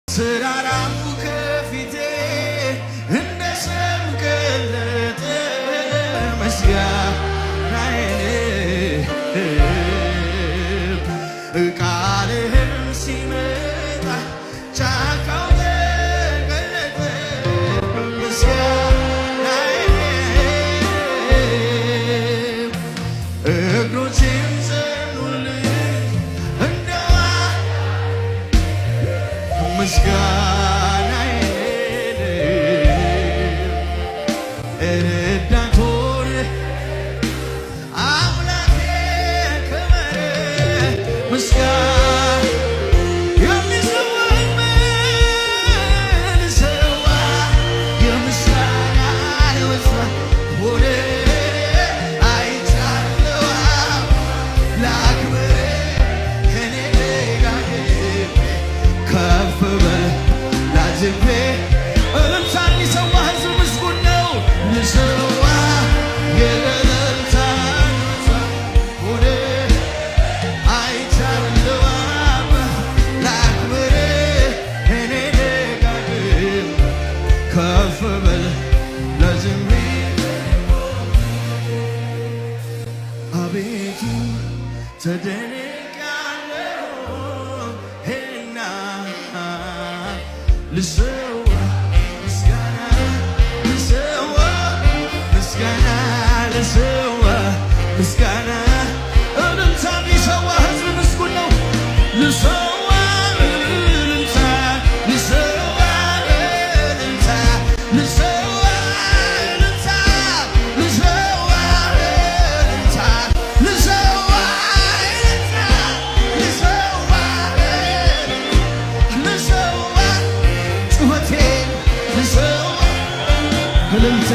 ስራራሙ ከፊቴ እንደ ሰም ቀለጠ ምስጋናዬን ቃልህም ሲመጣ ጫካው ተገለጠ ምስጋናዬን እግሮቼም ጸኑልኝ እንደዋ ምስጋናዬን ረዳት ሆነ አምላኬ ክበር ምስጋና የሚሰዋኝ ልሰዋ የምስጋና መስዋዕት ሆነ አይቻለሁ ላክብር ከኔ ጋር ከፍ በል ላዝቤ እልልታ የሚሰዋ ሕዝብ ምስጉን ነው። ልሰዋ የእልልታ መስዋዕት ሆነ አይቻለሁ ላክብር እኔ ደጋግም ከፍ በል ላዝቤ አቤቱ ተደንቄአለሁ እና ልሰዋ ምስጋና ልሰዋ ምስጋና ልሰዋ ምስጋና እልልታ የሚሰዋ ሕዝብ ምስጉን ነው። ልሰዋ እልልታ ልሰዋ እልልታ ልሰዋ እልልታ ልሰዋ እልልታ ልሰዋ እልልታ ልሰዋ ልሰዋ ጩኸቴን ልሰዋ እልልታ